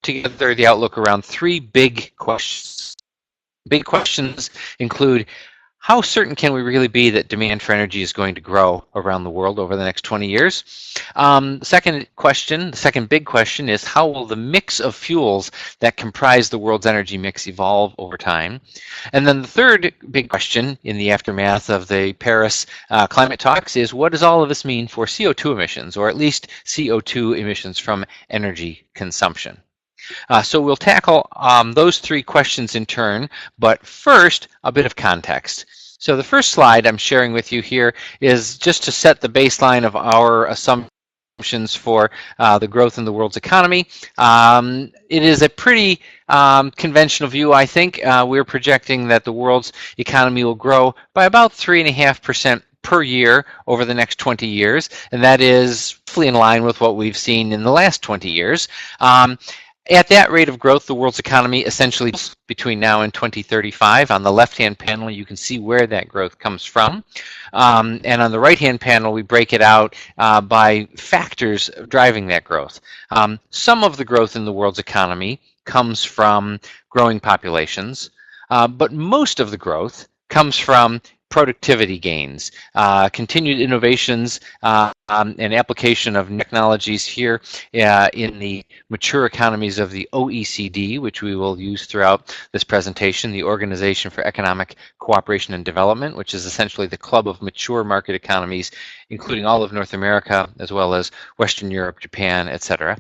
together the outlook around three big questions. Big questions include, how certain can we really be that demand for energy is going to grow around the world over the next 20 years? The second big question is, how will the mix of fuels that comprise the world's energy mix evolve over time? And then the third big question in the aftermath of the Paris climate talks is, what does all of this mean for CO2 emissions, or at least CO2 emissions from energy consumption? So we'll tackle those three questions in turn, but first, a bit of context. So the first slide I'm sharing with you here is just to set the baseline of our assumptions for the growth in the world's economy. It is a pretty conventional view, I think. We're projecting that the world's economy will grow by about 3.5% per year over the next 20 years, and that is roughly in line with what we've seen in the last 20 years. At that rate of growth, the world's economy essentially between now and 2035. On the left-hand panel, you can see where that growth comes from. And on the right-hand panel, we break it out by factors driving that growth. Some of the growth in the world's economy comes from growing populations, but most of the growth comes from productivity gains, continued innovations, and application of technologies here in the mature economies of the OECD, which we will use throughout this presentation, the Organization for Economic Cooperation and Development, which is essentially the club of mature market economies, including all of North America, as well as Western Europe, Japan, etc.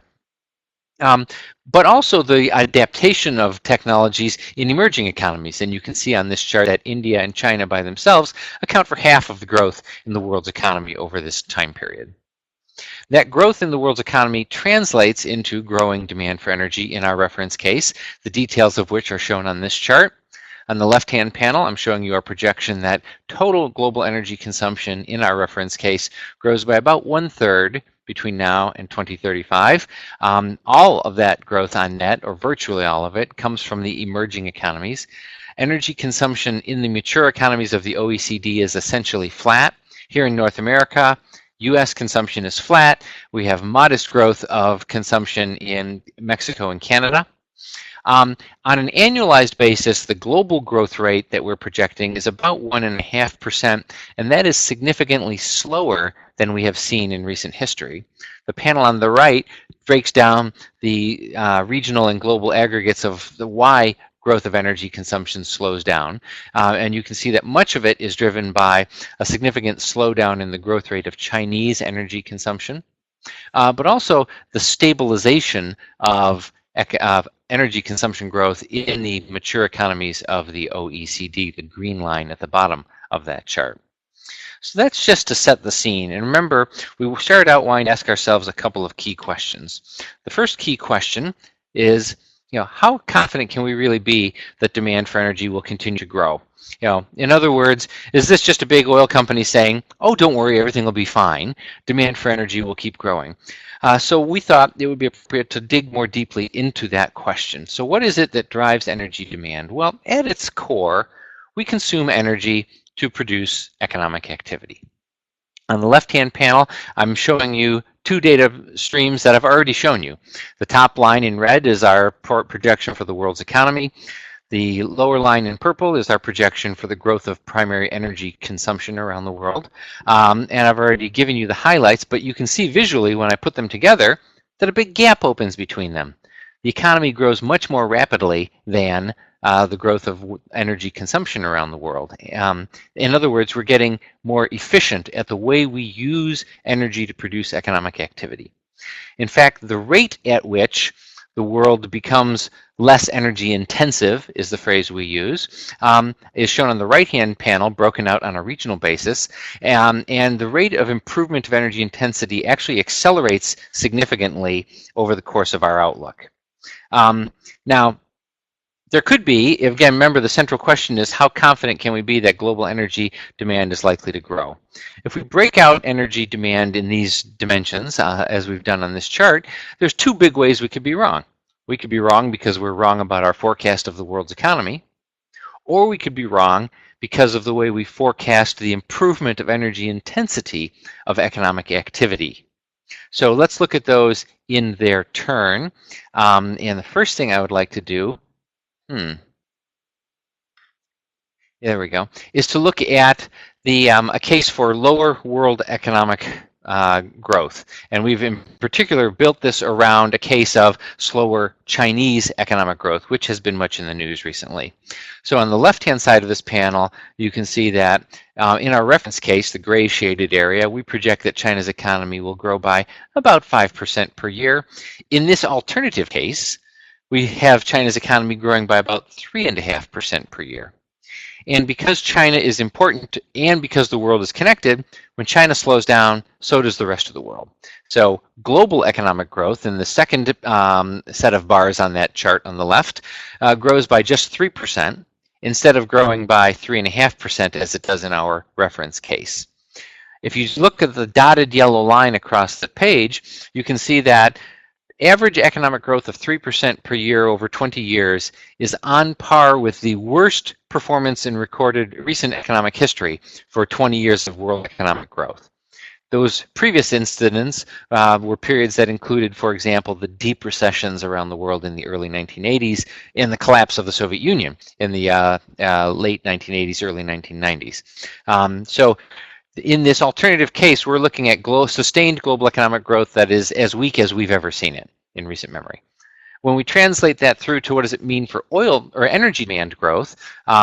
But also the adaptation of technologies in emerging economies. And you can see on this chart that India and China by themselves account for half of the growth in the world's economy over this time period. That growth in the world's economy translates into growing demand for energy in our reference case, the details of which are shown on this chart. On the left-hand panel, I'm showing you our projection that total global energy consumption in our reference case grows by about 1/3 between now and 2035. All of that growth on net, or virtually all of it, comes from the emerging economies. Energy consumption in the mature economies of the OECD is essentially flat. Here in North America, US consumption is flat. We have modest growth of consumption in Mexico and Canada. On an annualized basis, the global growth rate that we're projecting is about 1.5%, and that is significantly slower than we have seen in recent history. The panel on the right breaks down the regional and global aggregates of the why growth of energy consumption slows down. And you can see that much of it is driven by a significant slowdown in the growth rate of Chinese energy consumption, but also the stabilization of energy consumption growth in the mature economies of the OECD, the green line at the bottom of that chart. So that's just to set the scene. And remember, we started out wanting to ask ourselves a couple of key questions. The first key question is, how confident can we really be that demand for energy will continue to grow? In other words, is this just a big oil company saying, oh, don't worry, everything will be fine. Demand for energy will keep growing. So we thought it would be appropriate to dig more deeply into that question. So what is it that drives energy demand? Well, at its core, we consume energy to produce economic activity. On the left-hand panel, I'm showing you two data streams that I've already shown you. The top line in red is our projection for the world's economy. The lower line in purple is our projection for the growth of primary energy consumption around the world. And I've already given you the highlights, but you can see visually when I put them together that a big gap opens between them. The economy grows much more rapidly than the growth of energy consumption around the world. In other words, we're getting more efficient at the way we use energy to produce economic activity. In fact, the rate at which the world becomes less energy intensive, is the phrase we use, is shown on the right-hand panel, broken out on a regional basis. And the rate of improvement of energy intensity actually accelerates significantly over the course of our outlook. Now, there could be, again, remember the central question is how confident can we be that global energy demand is likely to grow? If we break out energy demand in these dimensions, as we've done on this chart, there's two big ways we could be wrong. We could be wrong because we're wrong about our forecast of the world's economy, or we could be wrong because of the way we forecast the improvement of energy intensity of economic activity. So let's look at those in their turn. And the first thing I would like to do, there we go, is to look at a case for lower world economic growth. And we've in particular built this around a case of slower Chinese economic growth, which has been much in the news recently. So on the left-hand side of this panel, you can see that in our reference case, the gray shaded area, we project that China's economy will grow by about 5% per year. In this alternative case, we have China's economy growing by about 3.5% per year. And because China is important and because the world is connected, when China slows down, so does the rest of the world. So global economic growth in the second set of bars on that chart on the left grows by just 3% instead of growing by 3.5% as it does in our reference case. If you look at the dotted yellow line across the page, you can see that average economic growth of 3% per year over 20 years is on par with the worst performance in recorded recent economic history for 20 years of world economic growth. Those previous incidents were periods that included, for example, the deep recessions around the world in the early 1980s and the collapse of the Soviet Union in the late 1980s, early 1990s. So in this alternative case, we're looking at sustained global economic growth that is as weak as we've ever seen it in recent memory. When we translate that through to what does it mean for oil or energy demand growth,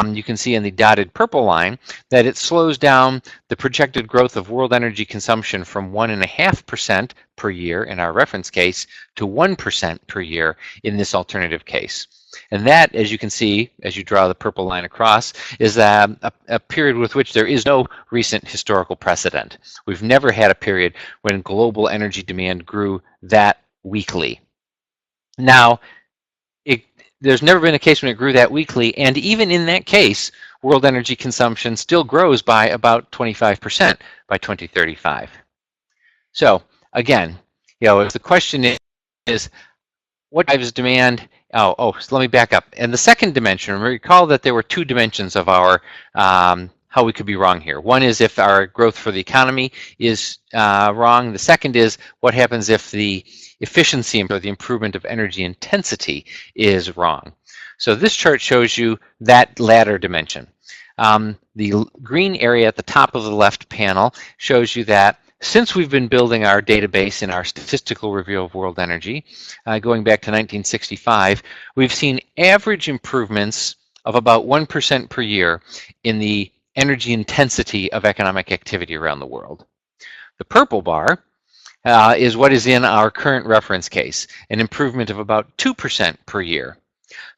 you can see in the dotted purple line that it slows down the projected growth of world energy consumption from 1.5% per year in our reference case to 1% per year in this alternative case. And that, as you can see, as you draw the purple line across, is a period with which there is no recent historical precedent. We've never had a period when global energy demand grew that weakly. Now, there's never been a case when it grew that weakly, and even in that case, world energy consumption still grows by about 25% by 2035. So again, if the question is what drives demand? So let me back up. And the second dimension, recall that there were two dimensions of our how we could be wrong here. One is if our growth for the economy is wrong. The second is what happens if the efficiency or the improvement of energy intensity is wrong. So this chart shows you that latter dimension. The green area at the top of the left panel shows you that since we've been building our database in our statistical review of world energy, going back to 1965, we've seen average improvements of about 1% per year in the energy intensity of economic activity around the world. The purple bar is what is in our current reference case, an improvement of about 2% per year.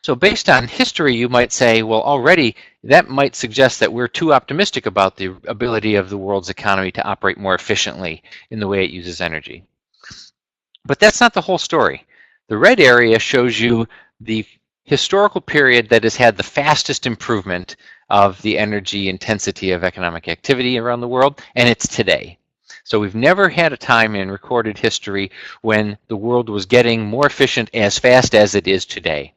So based on history, you might say, well, already that might suggest that we're too optimistic about the ability of the world's economy to operate more efficiently in the way it uses energy. But that's not the whole story. The red area shows you the historical period that has had the fastest improvement of the energy intensity of economic activity around the world, and it's today. So we've never had a time in recorded history when the world was getting more efficient as fast as it is today.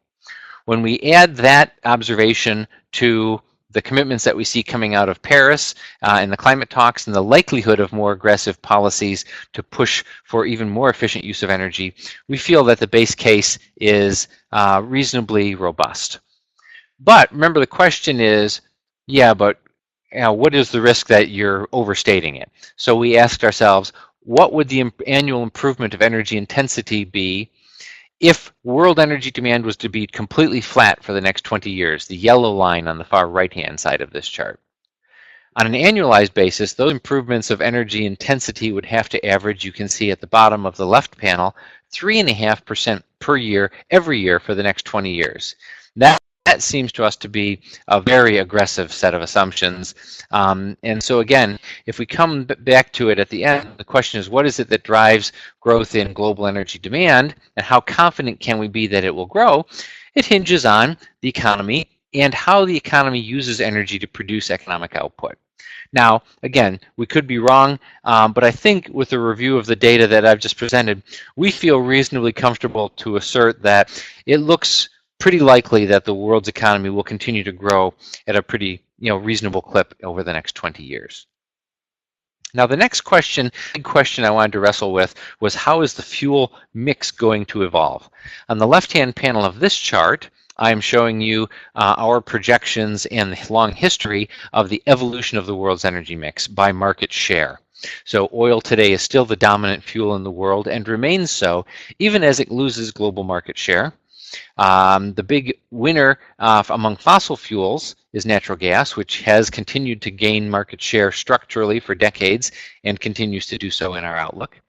When we add that observation to the commitments that we see coming out of Paris and the climate talks and the likelihood of more aggressive policies to push for even more efficient use of energy, we feel that the base case is reasonably robust. But remember, the question is, but what is the risk that you're overstating it? So we asked ourselves, what would the annual improvement of energy intensity be if world energy demand was to be completely flat for the next 20 years, the yellow line on the far right-hand side of this chart? On an annualized basis, those improvements of energy intensity would have to average, you can see at the bottom of the left panel, 3.5% per year, every year for the next 20 years. That seems to us to be a very aggressive set of assumptions. And so again, if we come back to it at the end, the question is, what is it that drives growth in global energy demand, and how confident can we be that it will grow? It hinges on the economy and how the economy uses energy to produce economic output. Now, again, we could be wrong, but I think with the review of the data that I've just presented, we feel reasonably comfortable to assert that it looks pretty likely that the world's economy will continue to grow at a pretty reasonable clip over the next 20 years. Now, the next question, big question I wanted to wrestle with was how is the fuel mix going to evolve? On the left-hand panel of this chart, I'm showing you our projections and the long history of the evolution of the world's energy mix by market share. So oil today is still the dominant fuel in the world and remains so even as it loses global market share. The big winner among fossil fuels is natural gas, which has continued to gain market share structurally for decades and continues to do so in our outlook.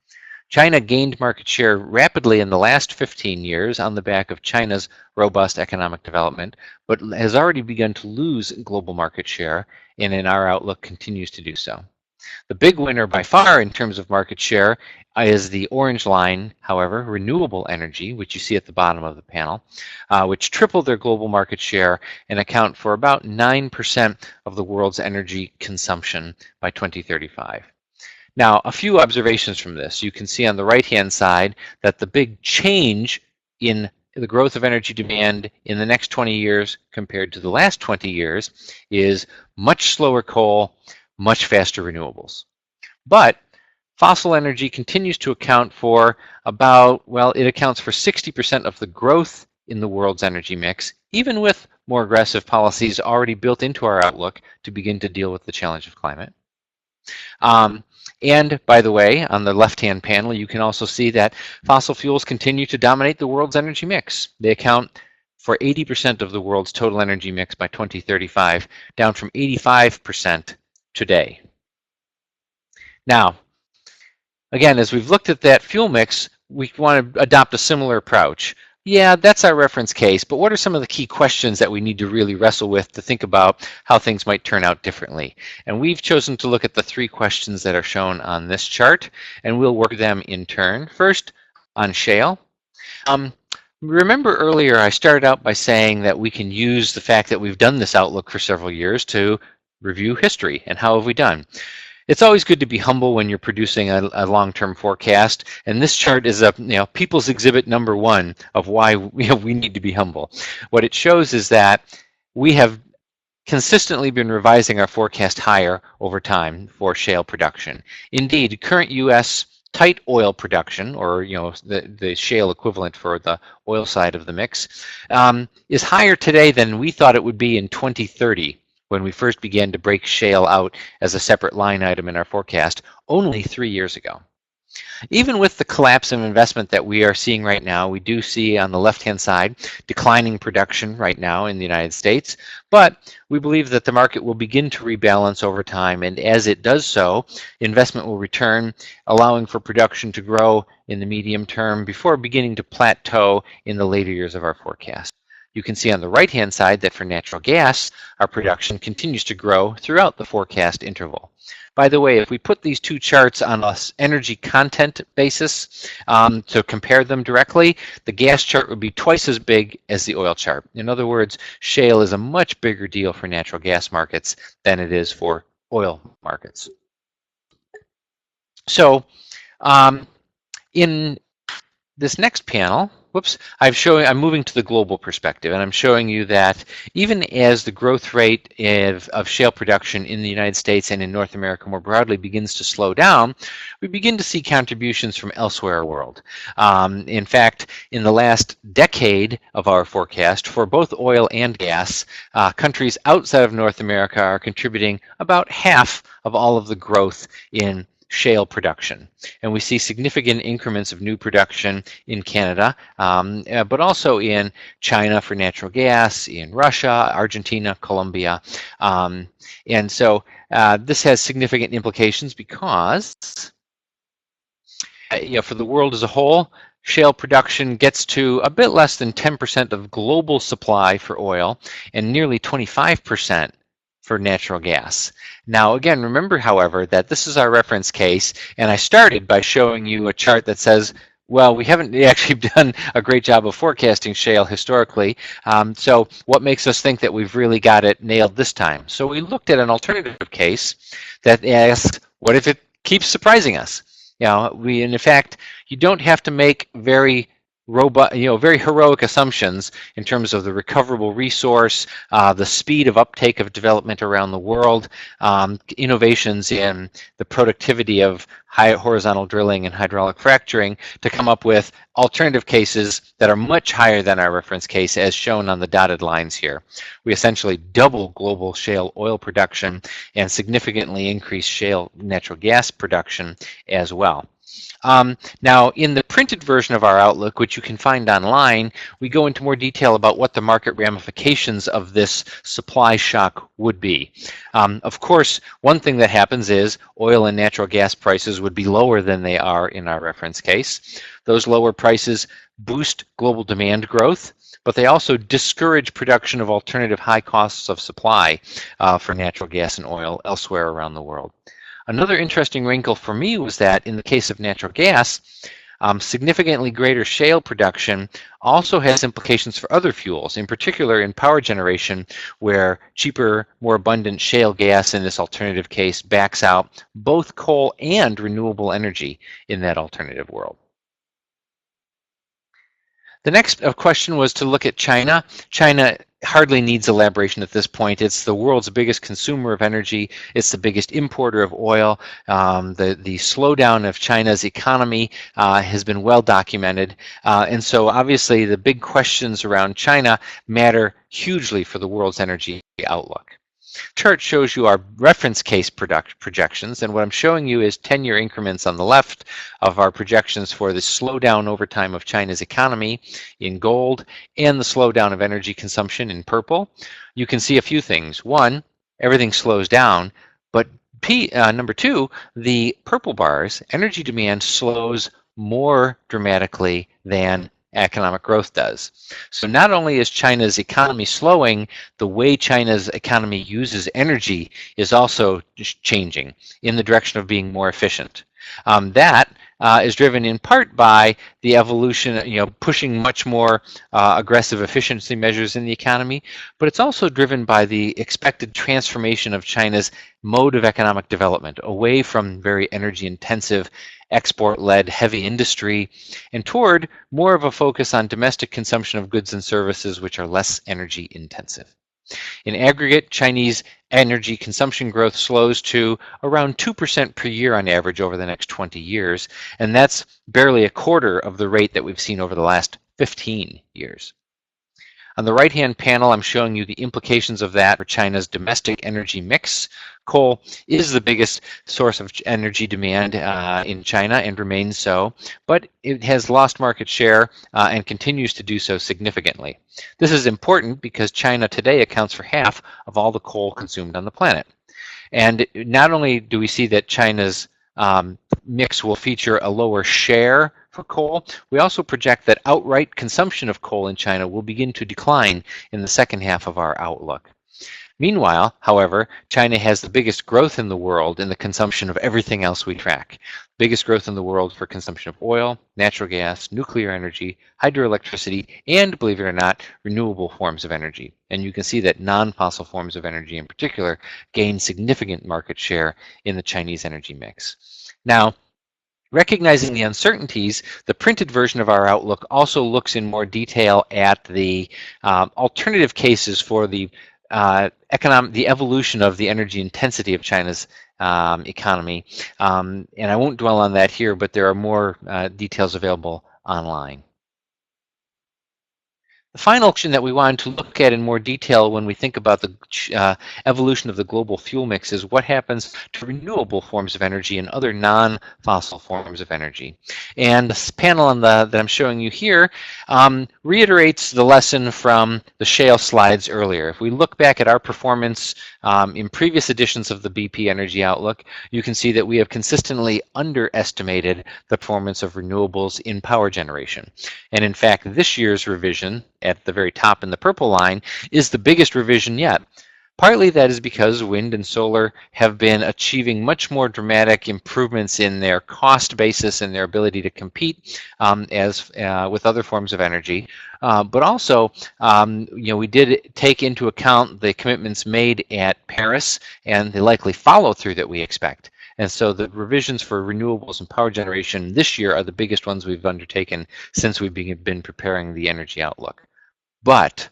China gained market share rapidly in the last 15 years on the back of China's robust economic development, but has already begun to lose global market share and in our outlook continues to do so. The big winner by far in terms of market share is the orange line, however, renewable energy, which you see at the bottom of the panel, which tripled their global market share and account for about 9% of the world's energy consumption by 2035. Now, a few observations from this. You can see on the right-hand side that the big change in the growth of energy demand in the next 20 years compared to the last 20 years is much slower coal, much faster renewables. But fossil energy continues to account for about, well, it accounts for 60% of the growth in the world's energy mix, even with more aggressive policies already built into our outlook to begin to deal with the challenge of climate. And by the way, on the left-hand panel, you can also see that fossil fuels continue to dominate the world's energy mix. They account for 80% of the world's total energy mix by 2035, down from 85% today. Now, again, as we've looked at that fuel mix, we want to adopt a similar approach. Yeah, that's our reference case, but what are some of the key questions that we need to really wrestle with to think about how things might turn out differently? And we've chosen to look at the three questions that are shown on this chart, and we'll work them in turn. First, on shale. Remember earlier I started out by saying that we can use the fact that we've done this outlook for several years to review history and how have we done. It's always good to be humble when you're producing a long-term forecast, and this chart is people's exhibit number one of why we need to be humble. What it shows is that we have consistently been revising our forecast higher over time for shale production. Indeed, current U.S. tight oil production, or the shale equivalent for the oil side of the mix, is higher today than we thought it would be in 2030. When we first began to break shale out as a separate line item in our forecast only 3 years ago. Even with the collapse of investment that we are seeing right now, we do see on the left-hand side declining production right now in the United States, but we believe that the market will begin to rebalance over time, and as it does so, investment will return, allowing for production to grow in the medium term before beginning to plateau in the later years of our forecast. You can see on the right-hand side that for natural gas, our production continues to grow throughout the forecast interval. By the way, if we put these two charts on an energy content basis to compare them directly, the gas chart would be twice as big as the oil chart. In other words, shale is a much bigger deal for natural gas markets than it is for oil markets. So in this next panel, I'm moving to the global perspective, and I'm showing you that even as the growth rate of shale production in the United States and in North America more broadly begins to slow down, we begin to see contributions from elsewhere in the world. In fact, in the last decade of our forecast for both oil and gas, countries outside of North America are contributing about half of all of the growth in shale production. And we see significant increments of new production in Canada, but also in China for natural gas, in Russia, Argentina, Colombia. And so this has significant implications because for the world as a whole, shale production gets to a bit less than 10% of global supply for oil and nearly 25% for natural gas. Now again, remember however that this is our reference case, and I started by showing you a chart that says, well, we haven't actually done a great job of forecasting shale historically, so what makes us think that we've really got it nailed this time? So we looked at an alternative case that asks, what if it keeps surprising us? And in fact, you don't have to make very robust, very heroic assumptions in terms of the recoverable resource, the speed of uptake of development around the world, innovations in the productivity of high horizontal drilling and hydraulic fracturing, to come up with alternative cases that are much higher than our reference case, as shown on the dotted lines here. We essentially double global shale oil production and significantly increase shale natural gas production as well. Now, in the printed version of our Outlook, which you can find online, we go into more detail about what the market ramifications of this supply shock would be. Of course, one thing that happens is oil and natural gas prices would be lower than they are in our reference case. Those lower prices boost global demand growth, but they also discourage production of alternative high costs of supply for natural gas and oil elsewhere around the world. Another interesting wrinkle for me was that in the case of natural gas, significantly greater shale production also has implications for other fuels, in particular in power generation, where cheaper, more abundant shale gas in this alternative case backs out both coal and renewable energy in that alternative world. The next question was to look at China. China hardly needs elaboration at this point. It's the world's biggest consumer of energy. It's the biggest importer of oil. The slowdown of China's economy has been well documented. And so obviously the big questions around China matter hugely for the world's energy outlook. Chart shows you our reference case projections, and what I'm showing you is 10-year increments on the left of our projections for the slowdown over time of China's economy in gold and the slowdown of energy consumption in purple. You can see a few things. One, everything slows down, but number two, the purple bars, energy demand slows more dramatically than economic growth does. So not only is China's economy slowing, the way China's economy uses energy is also changing in the direction of being more efficient. That is driven in part by the evolution, pushing much more aggressive efficiency measures in the economy, but it's also driven by the expected transformation of China's mode of economic development away from very energy intensive export-led heavy industry and toward more of a focus on domestic consumption of goods and services which are less energy intensive. In aggregate, Chinese energy consumption growth slows to around 2% per year on average over the next 20 years, and that's barely a quarter of the rate that we've seen over the last 15 years. On the right-hand panel, I'm showing you the implications of that for China's domestic energy mix. Coal is the biggest source of energy demand in China and remains so, but it has lost market share and continues to do so significantly. This is important because China today accounts for half of all the coal consumed on the planet. And not only do we see that China's mix will feature a lower share for coal, we also project that outright consumption of coal in China will begin to decline in the second half of our outlook. Meanwhile, however, China has the biggest growth in the world in the consumption of everything else we track. Biggest growth in the world for consumption of oil, natural gas, nuclear energy, hydroelectricity, and, believe it or not, renewable forms of energy. And you can see that non-fossil forms of energy in particular gain significant market share in the Chinese energy mix. Now, recognizing the uncertainties, the printed version of our outlook also looks in more detail at the alternative cases for the evolution of the energy intensity of China's economy. And I won't dwell on that here, but there are more details available online. The final question that we wanted to look at in more detail when we think about the evolution of the global fuel mix is what happens to renewable forms of energy and other non-fossil forms of energy. And this panel that I'm showing you here reiterates the lesson from the shale slides earlier. If we look back at our performance in previous editions of the BP Energy Outlook, you can see that we have consistently underestimated the performance of renewables in power generation. And in fact, this year's revision at the very top in the purple line is the biggest revision yet. Partly that is because wind and solar have been achieving much more dramatic improvements in their cost basis and their ability to compete with other forms of energy. But also, we did take into account the commitments made at Paris and the likely follow-through that we expect. And so the revisions for renewables and power generation this year are the biggest ones we've undertaken since we've been preparing the energy outlook. But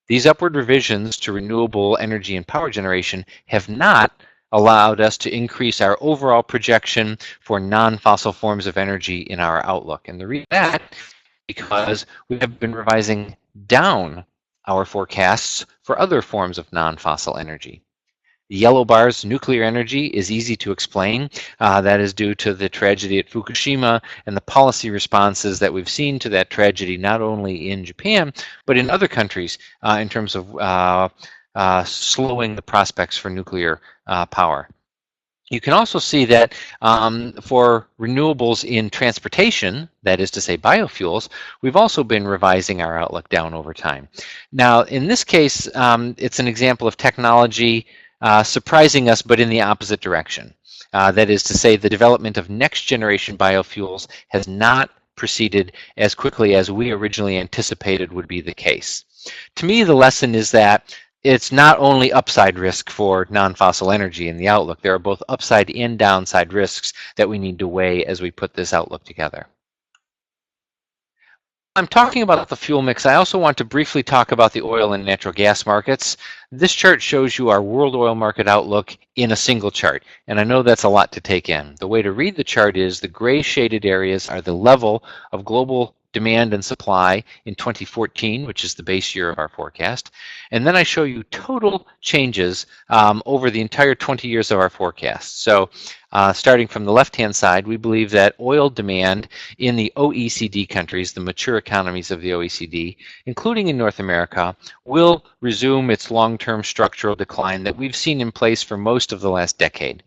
these upward revisions to renewable energy and power generation have not allowed us to increase our overall projection for non-fossil forms of energy in our outlook. And the reason that because we have been revising down our forecasts for other forms of non-fossil energy. The yellow bars, nuclear energy, is easy to explain. That is due to the tragedy at Fukushima and the policy responses that we've seen to that tragedy, not only in Japan, but in other countries in terms of slowing the prospects for nuclear power. You can also see that for renewables in transportation, that is to say biofuels, we've also been revising our outlook down over time. Now, in this case, it's an example of technology surprising us, but in the opposite direction. That is to say, the development of next generation biofuels has not proceeded as quickly as we originally anticipated would be the case. To me, the lesson is that it's not only upside risk for non-fossil energy in the outlook. There are both upside and downside risks that we need to weigh as we put this outlook together. I'm talking about the fuel mix. I also want to briefly talk about the oil and natural gas markets. This chart shows you our world oil market outlook in a single chart, and I know that's a lot to take in. The way to read the chart is the gray shaded areas are the level of global demand and supply in 2014, which is the base year of our forecast. And then I show you total changes over the entire 20 years of our forecast. So starting from the left-hand side, we believe that oil demand in the OECD countries, the mature economies of the OECD, including in North America, will resume its long-term structural decline that we've seen in place for most of the last decade.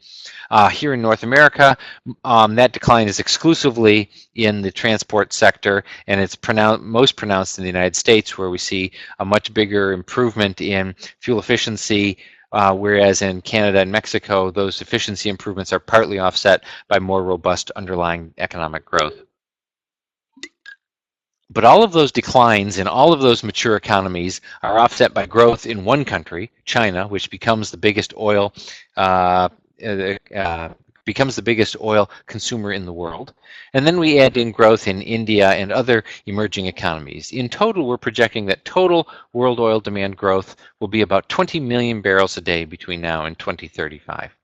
Here in North America, that decline is exclusively in the transport sector, and it's most pronounced in the United States, where we see a much bigger improvement in fuel efficiency, whereas in Canada and Mexico, those efficiency improvements are partly offset by more robust underlying economic growth. But all of those declines in all of those mature economies are offset by growth in one country, China, which becomes the biggest oil consumer in the world. And then we add in growth in India and other emerging economies. In total, we're projecting that total world oil demand growth will be about 20 million barrels a day between now and 2035.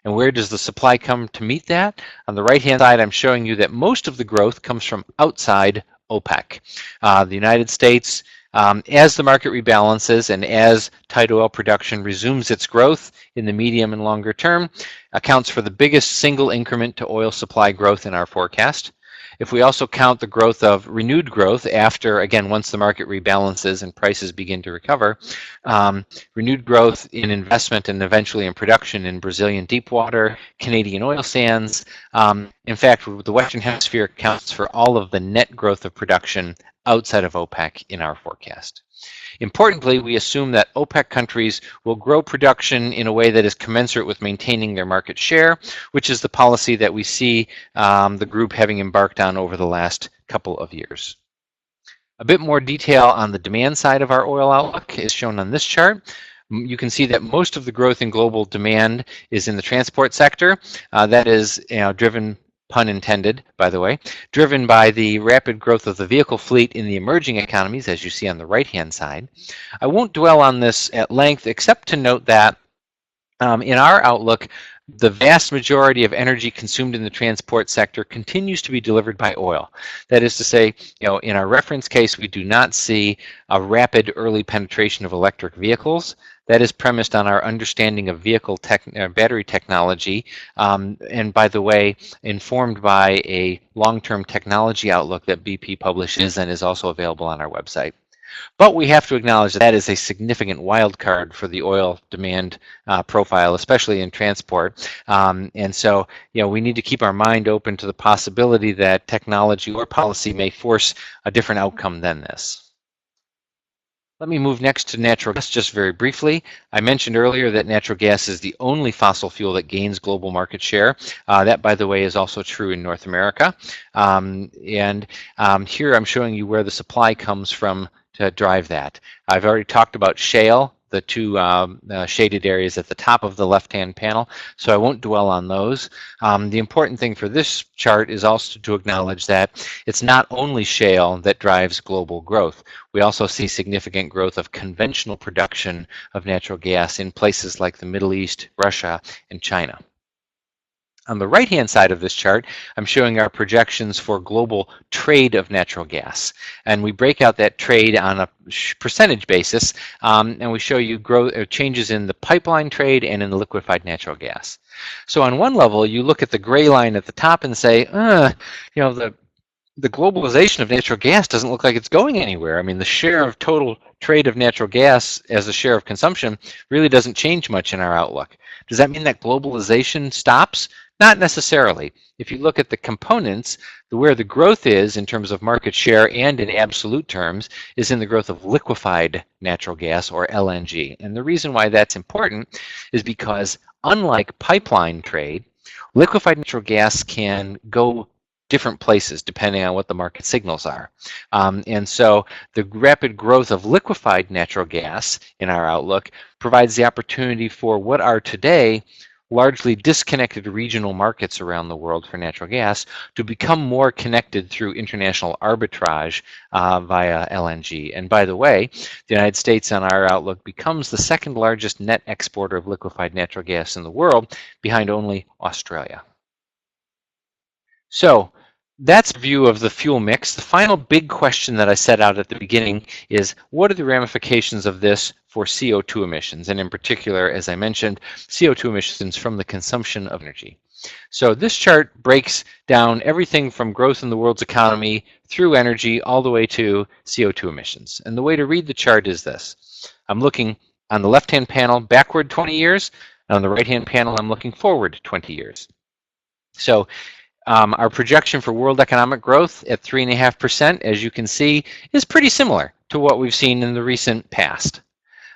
And where does the supply come to meet that? On the right-hand side, I'm showing you that most of the growth comes from outside OPEC. The United States, as the market rebalances and as tight oil production resumes its growth in the medium and longer term, accounts for the biggest single increment to oil supply growth in our forecast. If we also count the growth of renewed growth after, again, once the market rebalances and prices begin to recover, renewed growth in investment and eventually in production in Brazilian deepwater, Canadian oil sands. In fact, the Western Hemisphere accounts for all of the net growth of production outside of OPEC in our forecast. Importantly, we assume that OPEC countries will grow production in a way that is commensurate with maintaining their market share, which is the policy that we see the group having embarked on over the last couple of years. A bit more detail on the demand side of our oil outlook is shown on this chart. You can see that most of the growth in global demand is in the transport sector. That is driven, pun intended, by the way, driven by the rapid growth of the vehicle fleet in the emerging economies, as you see on the right-hand side. I won't dwell on this at length, except to note that in our outlook, the vast majority of energy consumed in the transport sector continues to be delivered by oil. That is to say, in our reference case, we do not see a rapid early penetration of electric vehicles. That is premised on our understanding of vehicle battery technology, and by the way, informed by a long-term technology outlook that BP publishes and is also available on our website. But we have to acknowledge that is a significant wild card for the oil demand profile, especially in transport. And so, we need to keep our mind open to the possibility that technology or policy may force a different outcome than this. Let me move next to natural gas just very briefly. I mentioned earlier that natural gas is the only fossil fuel that gains global market share. That, by the way, is also true in North America. Here I'm showing you where the supply comes from to drive that. I've already talked about shale. the two shaded areas at the top of the left-hand panel, so I won't dwell on those. The important thing for this chart is also to acknowledge that it's not only shale that drives global growth. We also see significant growth of conventional production of natural gas in places like the Middle East, Russia, and China. On the right-hand side of this chart, I'm showing our projections for global trade of natural gas. And we break out that trade on a percentage basis, and we show you changes in the pipeline trade and in the liquefied natural gas. So on one level, you look at the gray line at the top and say, the globalization of natural gas doesn't look like it's going anywhere. I mean, the share of total trade of natural gas as a share of consumption really doesn't change much in our outlook. Does that mean that globalization stops? Not necessarily. If you look at the components, where the growth is in terms of market share and in absolute terms is in the growth of liquefied natural gas, or LNG. And the reason why that's important is because unlike pipeline trade, liquefied natural gas can go different places depending on what the market signals are. And so the rapid growth of liquefied natural gas in our outlook provides the opportunity for what are today largely disconnected regional markets around the world for natural gas to become more connected through international arbitrage via LNG. And by the way, the United States on our outlook becomes the second largest net exporter of liquefied natural gas in the world, behind only Australia. So that's a view of the fuel mix. The final big question that I set out at the beginning is, what are the ramifications of this for CO2 emissions? And in particular, as I mentioned, CO2 emissions from the consumption of energy. So this chart breaks down everything from growth in the world's economy through energy all the way to CO2 emissions. And the way to read the chart is this. I'm looking on the left-hand panel backward 20 years, and on the right-hand panel I'm looking forward 20 years. So our projection for world economic growth at 3.5%, as you can see, is pretty similar to what we've seen in the recent past.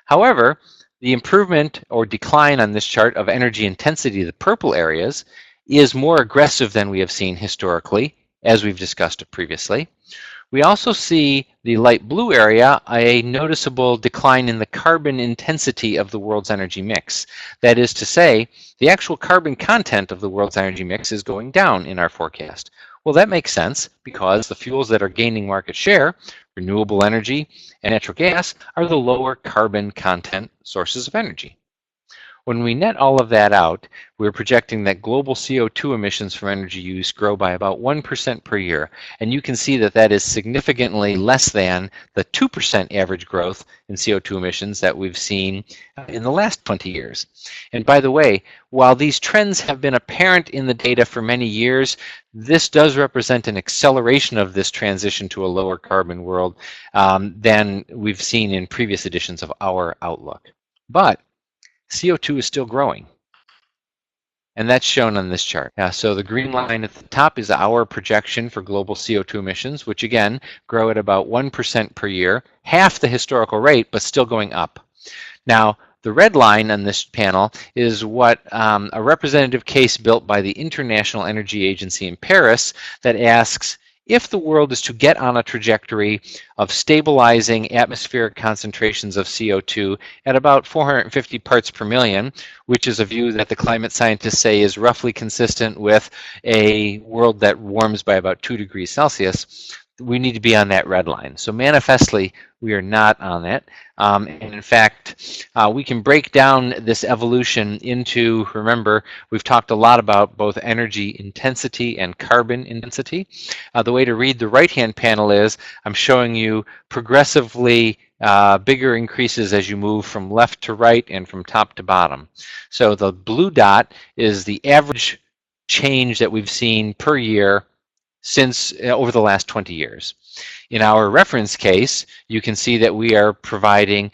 However, the improvement or decline on this chart of energy intensity, the purple areas, is more aggressive than we have seen historically, as we've discussed previously. We also see the light blue area, a noticeable decline in the carbon intensity of the world's energy mix. That is to say, the actual carbon content of the world's energy mix is going down in our forecast. Well, that makes sense because the fuels that are gaining market share, renewable energy and natural gas, are the lower carbon content sources of energy. When we net all of that out, we're projecting that global CO2 emissions from energy use grow by about 1% per year. And you can see that that is significantly less than the 2% average growth in CO2 emissions that we've seen in the last 20 years. And by the way, while these trends have been apparent in the data for many years, this does represent an acceleration of this transition to a lower carbon world than we've seen in previous editions of our outlook. But CO2 is still growing, and that's shown on this chart. So the green line at the top is our projection for global CO2 emissions, which again grow at about 1% per year, half the historical rate, but still going up. Now, the red line on this panel is what a representative case built by the International Energy Agency in Paris that asks, if the world is to get on a trajectory of stabilizing atmospheric concentrations of CO2 at about 450 parts per million, which is a view that the climate scientists say is roughly consistent with a world that warms by about 2 degrees Celsius, we need to be on that red line. So manifestly, we are not on it. And in fact, we can break down this evolution into, remember, we've talked a lot about both energy intensity and carbon intensity. The way to read the right-hand panel is I'm showing you progressively bigger increases as you move from left to right and from top to bottom. So the blue dot is the average change that we've seen per year since over the last 20 years. In our reference case, you can see that we are providing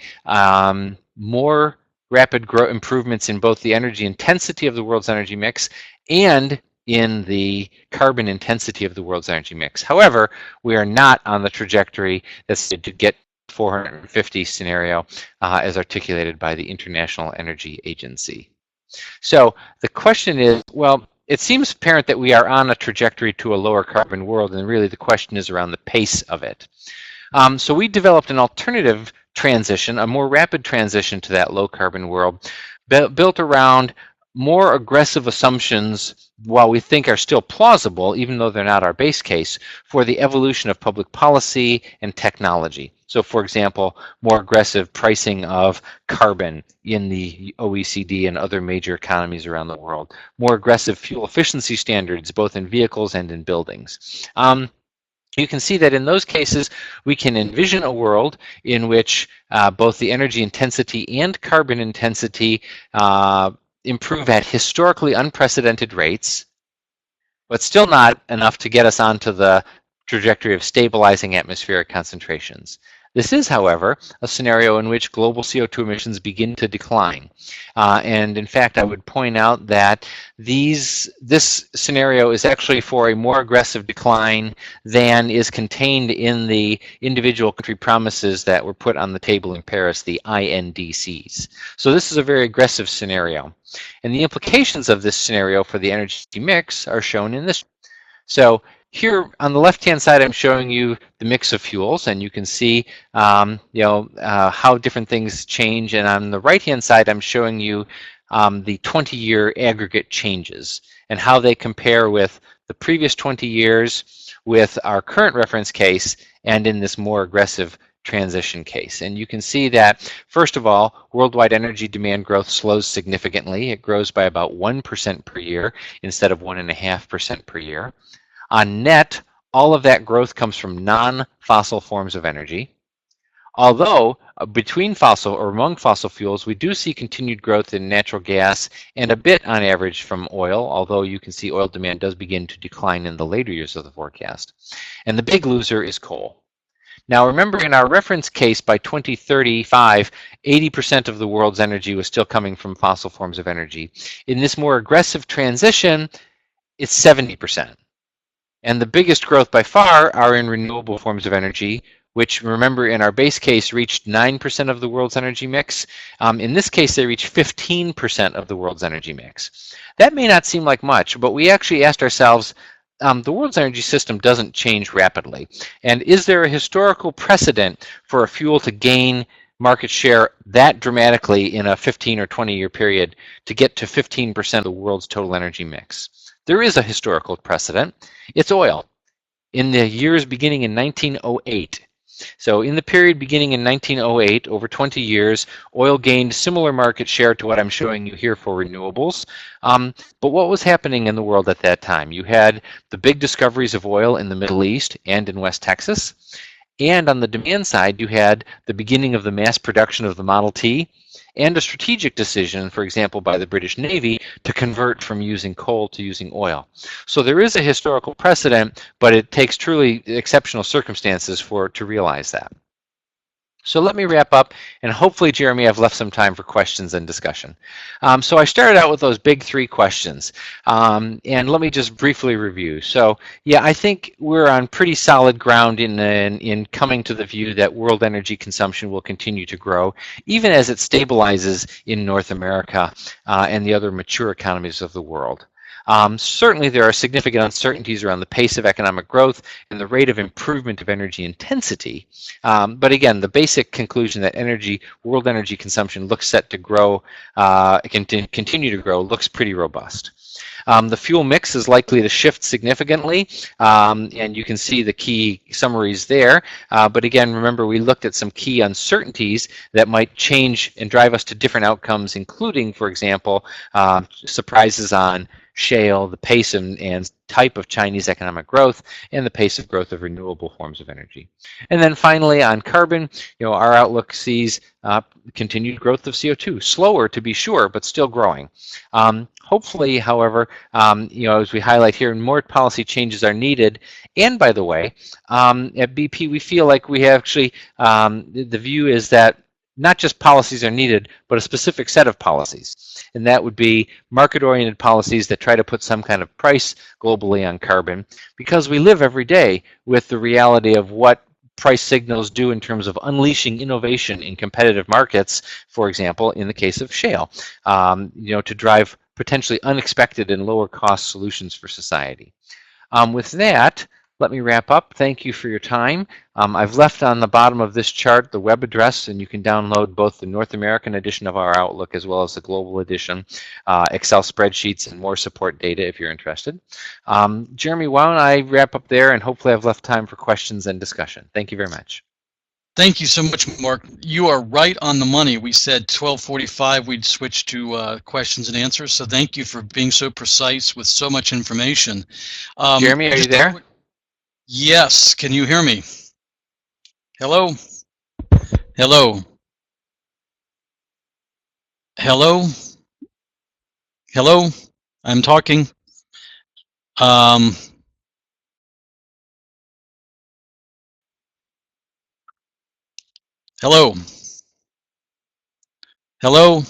more rapid growth improvements in both the energy intensity of the world's energy mix and in the carbon intensity of the world's energy mix. However, we are not on the trajectory that's to get 450 scenario as articulated by the International Energy Agency. So the question is, well, it seems apparent that we are on a trajectory to a lower carbon world, and really the question is around the pace of it. So we developed an alternative transition, a more rapid transition to that low carbon world, built around more aggressive assumptions, while we think are still plausible, even though they're not our base case, for the evolution of public policy and technology. So for example, more aggressive pricing of carbon in the OECD and other major economies around the world, more aggressive fuel efficiency standards, both in vehicles and in buildings. You can see that in those cases, we can envision a world in which both the energy intensity and carbon intensity improve at historically unprecedented rates, but still not enough to get us onto the trajectory of stabilizing atmospheric concentrations. This is, however, a scenario in which global CO2 emissions begin to decline. And in fact, I would point out that this scenario is actually for a more aggressive decline than is contained in the individual country promises that were put on the table in Paris, the INDCs. So this is a very aggressive scenario. And the implications of this scenario for the energy mix are shown in this. So here on the left-hand side, I'm showing you the mix of fuels, and you can see how different things change. And on the right-hand side, I'm showing you the 20-year aggregate changes and how they compare with the previous 20 years, with our current reference case, and in this more aggressive transition case. And you can see that, first of all, worldwide energy demand growth slows significantly. It grows by about 1% per year instead of 1.5% per year. On net, all of that growth comes from non-fossil forms of energy. Although between fossil or among fossil fuels, we do see continued growth in natural gas and a bit on average from oil, although you can see oil demand does begin to decline in the later years of the forecast. And the big loser is coal. Now remember, in our reference case, by 2035, 80% of the world's energy was still coming from fossil forms of energy. In this more aggressive transition, it's 70%. And the biggest growth by far are in renewable forms of energy, which, remember, in our base case reached 9% of the world's energy mix. In this case, they reach 15% of the world's energy mix. That may not seem like much, but we actually asked ourselves, the world's energy system doesn't change rapidly. And is there a historical precedent for a fuel to gain market share that dramatically in a 15 or 20-year period to get to 15% of the world's total energy mix? There is a historical precedent. It's oil. In the years beginning in 1908. So in the period beginning in 1908, over 20 years, oil gained similar market share to what I'm showing you here for renewables. But what was happening in the world at that time? You had the big discoveries of oil in the Middle East and in West Texas. And on the demand side, you had the beginning of the mass production of the Model T and a strategic decision, for example, by the British Navy to convert from using coal to using oil. So there is a historical precedent, but it takes truly exceptional circumstances to realize that. So let me wrap up, and hopefully, Jeremy, I've left some time for questions and discussion. So I started out with those big three questions, and let me just briefly review. So yeah, I think we're on pretty solid ground in coming to the view that world energy consumption will continue to grow, even as it stabilizes in North America and the other mature economies of the world. Certainly there are significant uncertainties around the pace of economic growth and the rate of improvement of energy intensity. But again, the basic conclusion that world energy consumption looks set to grow, continue to grow, looks pretty robust. The fuel mix is likely to shift significantly, and you can see the key summaries there. But again, remember, we looked at some key uncertainties that might change and drive us to different outcomes, including, for example, surprises on shale, the pace and type of Chinese economic growth, and the pace of growth of renewable forms of energy. And then finally, on carbon, our outlook sees continued growth of CO2, slower to be sure, but still growing. Hopefully, however, as we highlight here, more policy changes are needed. And by the way, at BP, we feel like we have actually, the view is that not just policies are needed, but a specific set of policies. And that would be market-oriented policies that try to put some kind of price globally on carbon, because we live every day with the reality of what price signals do in terms of unleashing innovation in competitive markets, for example, in the case of shale, to drive potentially unexpected and lower cost solutions for society. With that, let me wrap up. Thank you for your time. I've left on the bottom of this chart the web address, and you can download both the North American edition of our Outlook as well as the global edition, Excel spreadsheets, and more support data if you're interested. Jeremy, why don't I wrap up there, and hopefully I've left time for questions and discussion. Thank you very much. Thank you so much, Mark. You are right on the money. We said 12:45 we'd switch to questions and answers, so thank you for being so precise with so much information. Jeremy, are you there? Yes. Can you hear me? Hello? Hello? Hello? Hello? I'm talking. Hello? Hello?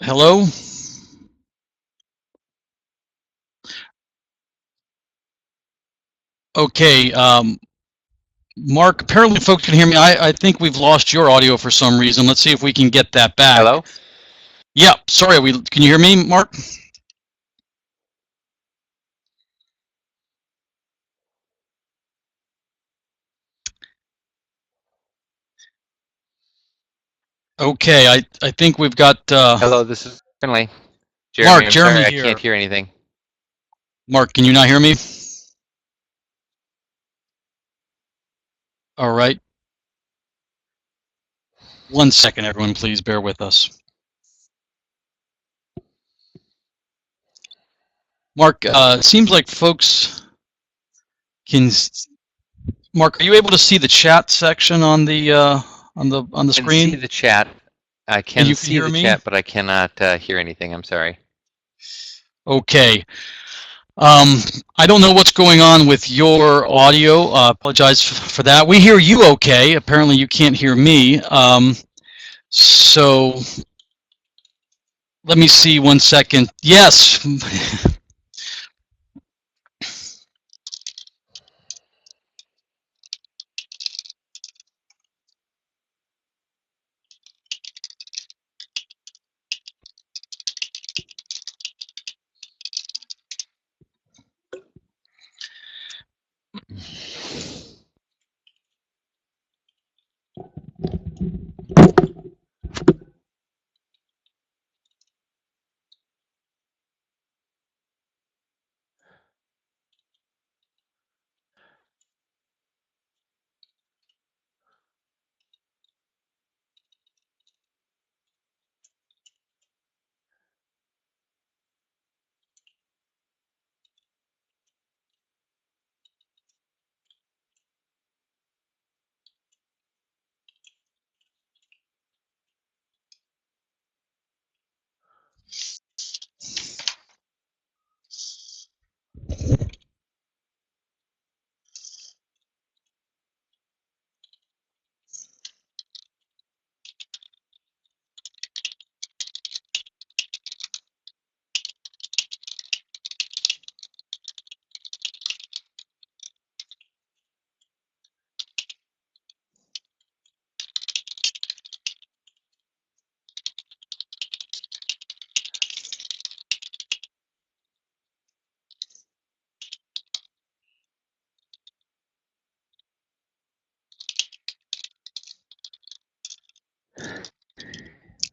Hello? Okay. Mark, apparently folks can hear me. I think we've lost your audio for some reason. Let's see if we can get that back. Hello? Yeah, sorry. Can you hear me, Mark? Okay, I think we've got... Hello, this is Finley. Jeremy, Mark, I'm Jeremy sorry, I here. can't hear anything. Mark, can you not hear me? All right. 1 second, everyone, please bear with us. Mark, it seems like folks can... Mark, are you able to see the chat section on the screen? I can see the chat. I can see the chat, but I cannot hear anything. I'm sorry. Okay. I don't know what's going on with your audio. Apologize for that. We hear you okay. Apparently you can't hear me. So let me see 1 second. Yes.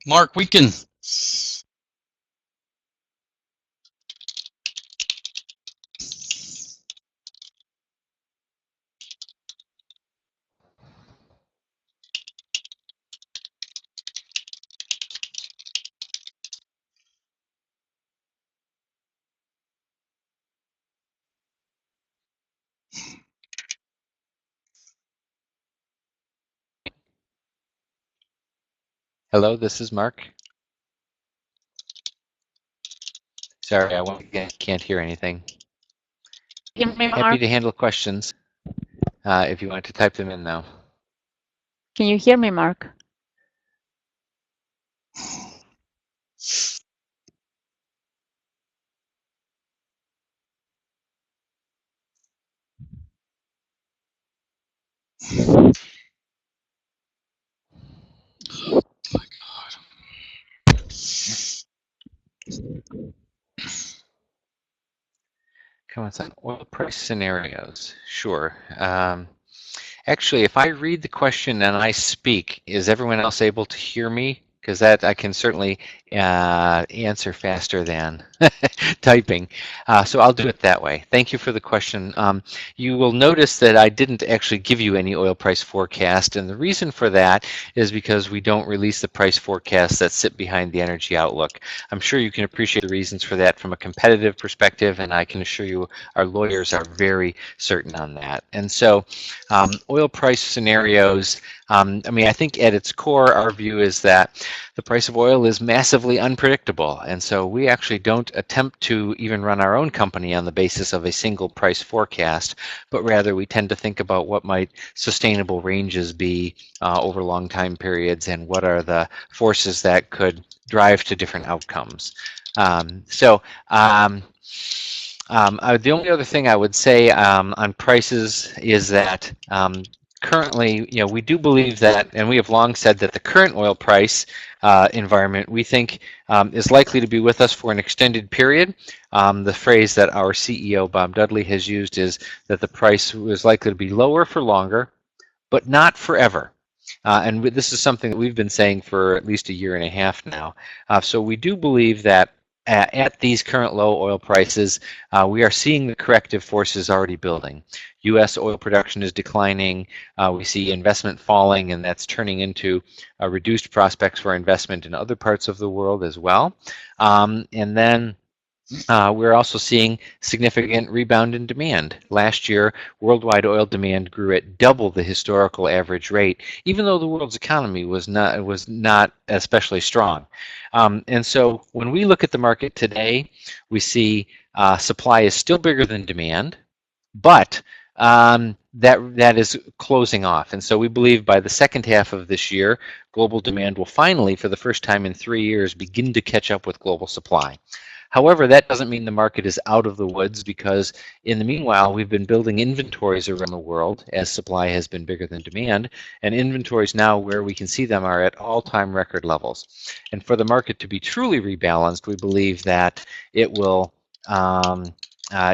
Mark, we can... Hello, this is Mark. Sorry, I once again can't hear anything. Happy to handle questions if you want to type them in now. Can you hear me, Mark? comments on oil price scenarios. Sure. Actually, if I read the question and I speak, is everyone else able to hear me? Because that I can certainly answer faster than typing. So I'll do it that way. Thank you for the question. You will notice that I didn't actually give you any oil price forecast, and the reason for that is because we don't release the price forecasts that sit behind the energy outlook. I'm sure you can appreciate the reasons for that from a competitive perspective, and I can assure you our lawyers are very certain on that. And so oil price scenarios, I mean, I think at its core, our view is that the price of oil is massively unpredictable, and so we actually don't attempt to even run our own company on the basis of a single price forecast, but rather we tend to think about what might sustainable ranges be over long time periods and what are the forces that could drive to different outcomes. The only other thing I would say on prices is that currently, we do believe that, and we have long said that the current oil price environment we think is likely to be with us for an extended period. The phrase that our CEO Bob Dudley has used is that the price was likely to be lower for longer, but not forever. And this is something that we've been saying for at least a year and a half now. So we do believe that at these current low oil prices, we are seeing the corrective forces already building. U.S. oil production is declining. We see investment falling, and that's turning into reduced prospects for investment in other parts of the world as well. And then we're also seeing significant rebound in demand. Last year, worldwide oil demand grew at double the historical average rate, even though the world's economy was not especially strong. And so when we look at the market today, we see supply is still bigger than demand, but that is closing off. And so we believe by the second half of this year, global demand will finally, for the first time in 3 years, begin to catch up with global supply. However, that doesn't mean the market is out of the woods, because in the meanwhile, we've been building inventories around the world as supply has been bigger than demand, and inventories now where we can see them are at all-time record levels. And for the market to be truly rebalanced, we believe that it will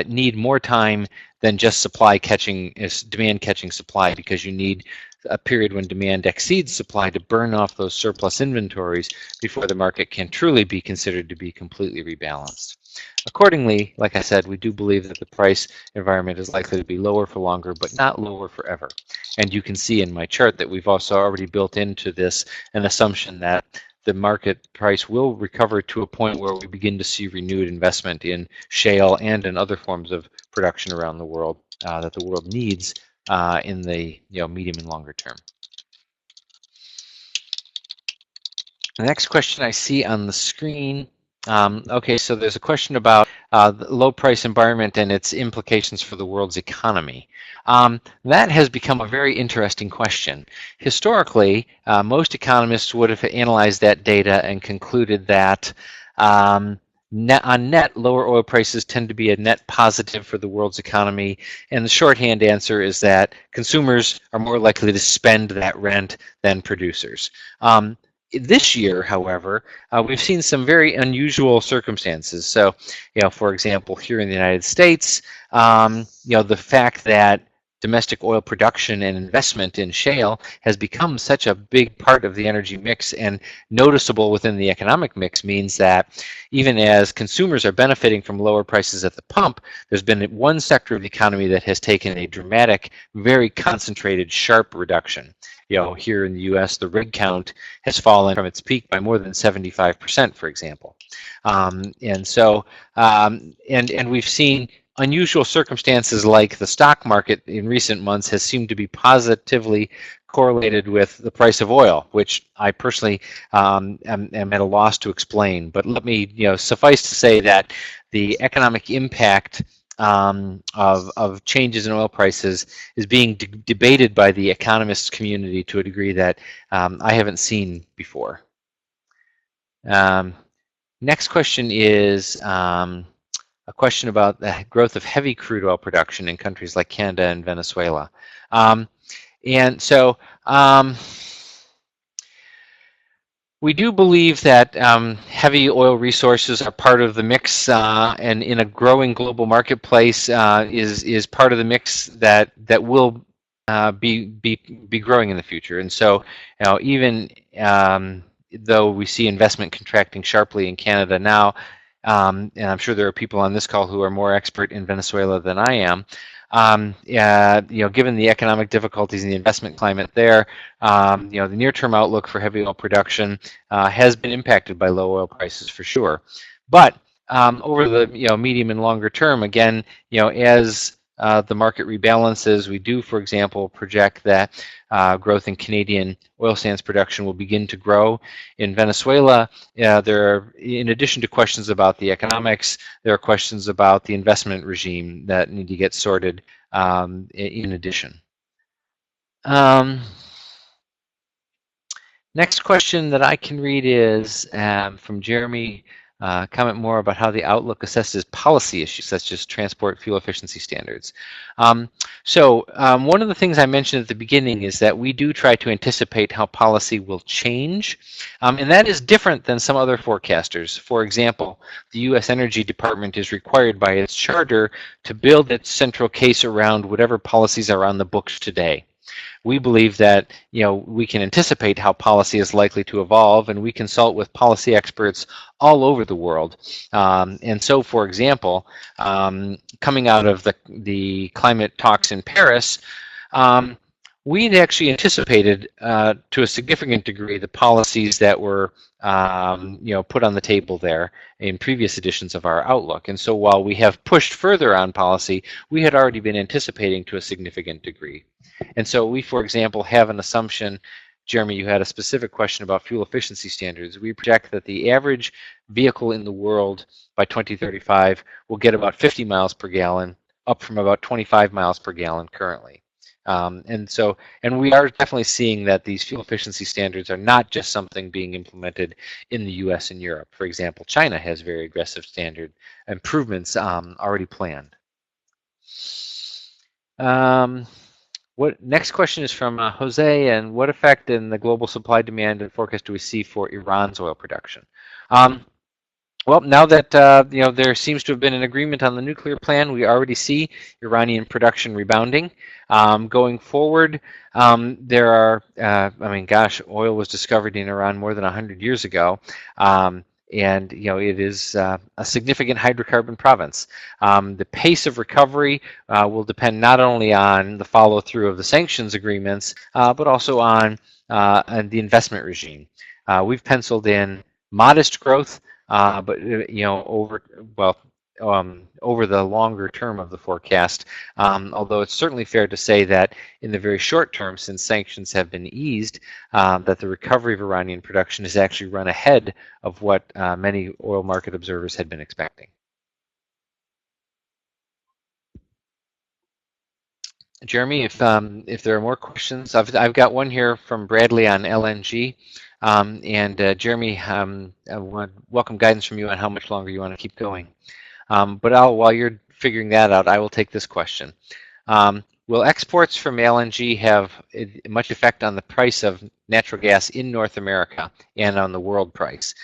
need more time than just demand catching supply, because you need a period when demand exceeds supply to burn off those surplus inventories before the market can truly be considered to be completely rebalanced. Accordingly, like I said, we do believe that the price environment is likely to be lower for longer, but not lower forever. And you can see in my chart that we've also already built into this an assumption that the market price will recover to a point where we begin to see renewed investment in shale and in other forms of production around the world that the world needs in the medium and longer term. The next question I see on the screen. Okay, so there's a question about the low price environment and its implications for the world's economy. That has become a very interesting question. Historically, most economists would have analyzed that data and concluded that on net, lower oil prices tend to be a net positive for the world's economy, and the shorthand answer is that consumers are more likely to spend that rent than producers. This year, however, we've seen some very unusual circumstances. So, for example, here in the United States, the fact that domestic oil production and investment in shale has become such a big part of the energy mix and noticeable within the economic mix means that even as consumers are benefiting from lower prices at the pump, there's been one sector of the economy that has taken a dramatic, very concentrated, sharp reduction. Here in the U.S., the rig count has fallen from its peak by more than 75%, for example. And we've seen unusual circumstances like the stock market in recent months has seemed to be positively correlated with the price of oil, which I personally am at a loss to explain. But let me suffice to say that the economic impact of changes in oil prices is being debated by the economist community to a degree that I haven't seen before. Next question is a question about the growth of heavy crude oil production in countries like Canada and Venezuela. And so We do believe that heavy oil resources are part of the mix, and in a growing global marketplace is part of the mix that will be growing in the future. And so, even though we see investment contracting sharply in Canada now, and I'm sure there are people on this call who are more expert in Venezuela than I am. Given the economic difficulties in the investment climate there, the near-term outlook for heavy oil production has been impacted by low oil prices for sure. But over the medium and longer term, again, as the market rebalances, we do, for example, project that growth in Canadian oil sands production will begin to grow. In Venezuela, there are, in addition to questions about the economics, there are questions about the investment regime that need to get sorted in addition. Next question that I can read is from Jeremy. Comment more about how the outlook assesses policy issues such as transport fuel efficiency standards. One of the things I mentioned at the beginning is that we do try to anticipate how policy will change, and that is different than some other forecasters. For example, the U.S. Energy Department is required by its charter to build its central case around whatever policies are on the books today. We believe that we can anticipate how policy is likely to evolve, and we consult with policy experts all over the world. And so, for example, coming out of the climate talks in Paris, we had actually anticipated to a significant degree the policies that were put on the table there in previous editions of our outlook. And so while we have pushed further on policy, we had already been anticipating to a significant degree. And so we, for example, have an assumption. Jeremy, you had a specific question about fuel efficiency standards. We project that the average vehicle in the world by 2035 will get about 50 miles per gallon, up from about 25 miles per gallon currently. And we are definitely seeing that these fuel efficiency standards are not just something being implemented in the US and Europe. For example, China has very aggressive standard improvements already planned. Next question is from Jose, and what effect in the global supply, demand, and forecast do we see for Iran's oil production? Well, now that there seems to have been an agreement on the nuclear plan, we already see Iranian production rebounding. Going forward, there are, oil was discovered in Iran more than 100 years ago. And it is a significant hydrocarbon province. The pace of recovery will depend not only on the follow-through of the sanctions agreements, but also on the investment regime. We've penciled in modest growth, but over the longer term of the forecast, although it's certainly fair to say that in the very short term, since sanctions have been eased, that the recovery of Iranian production has actually run ahead of what many oil market observers had been expecting. Jeremy, if there are more questions, I've got one here from Bradley on LNG. Jeremy, I want welcome guidance from you on how much longer you want to keep going. But while you're figuring that out, I will take this question. Will exports from LNG have much effect on the price of natural gas in North America and on the world price?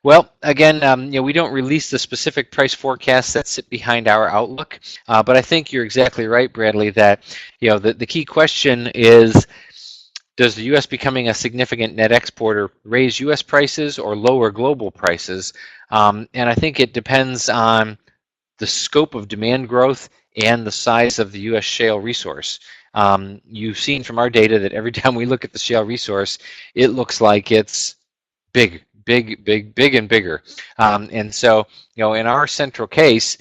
Well, again, we don't release the specific price forecasts that sit behind our outlook, but I think you're exactly right, Bradley, that the key question is, does the U.S. becoming a significant net exporter raise U.S. prices or lower global prices? And I think it depends on the scope of demand growth and the size of the U.S. shale resource. You've seen from our data that every time we look at the shale resource, it looks like it's big and bigger. And so, in our central case,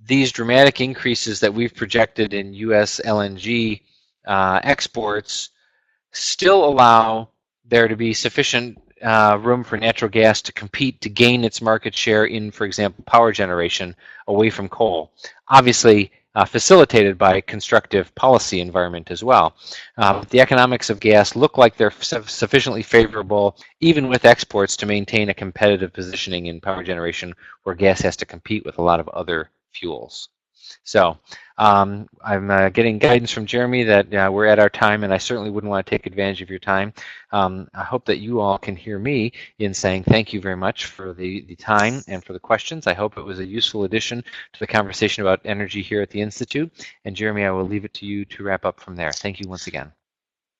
these dramatic increases that we've projected in U.S. LNG exports still allow there to be sufficient room for natural gas to compete to gain its market share in, for example, power generation away from coal. Obviously, facilitated by a constructive policy environment as well. The economics of gas look like they're sufficiently favorable, even with exports, to maintain a competitive positioning in power generation where gas has to compete with a lot of other fuels. So I'm getting guidance from Jeremy that we're at our time, and I certainly wouldn't want to take advantage of your time. I hope that you all can hear me in saying thank you very much for the time and for the questions. I hope it was a useful addition to the conversation about energy here at the Institute. And Jeremy, I will leave it to you to wrap up from there. Thank you once again.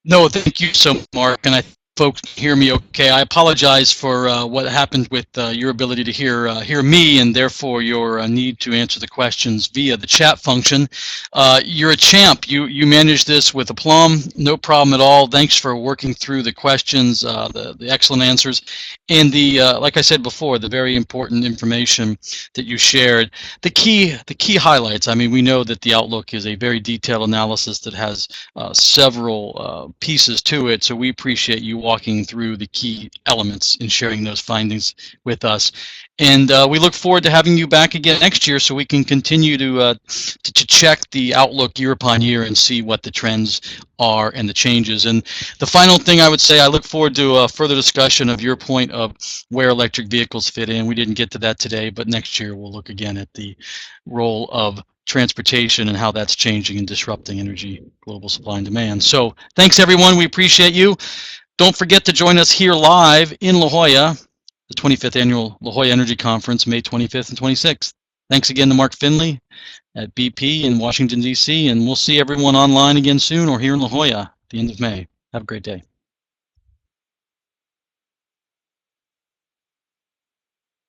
No, thank you so much, Mark, and I folks hear me okay. I apologize for what happened with your ability to hear me, and therefore your need to answer the questions via the chat function. You're a champ. You managed this with aplomb, no problem at all. Thanks for working through the questions, the excellent answers, and the like I said before, the very important information that you shared. The key highlights. I mean, we know that the outlook is a very detailed analysis that has several pieces to it, so we appreciate you walking through the key elements and sharing those findings with us. And we look forward to having you back again next year so we can continue to check the outlook year upon year and see what the trends are and the changes. And the final thing I would say, I look forward to a further discussion of your point of where electric vehicles fit in. We didn't get to that today, but next year we'll look again at the role of transportation and how that's changing and disrupting energy global supply and demand. So thanks everyone, we appreciate you. Don't forget to join us here live in La Jolla, the 25th Annual La Jolla Energy Conference, May 25th and 26th. Thanks again to Mark Finley at BP in Washington, D.C., and we'll see everyone online again soon or here in La Jolla at the end of May. Have a great day.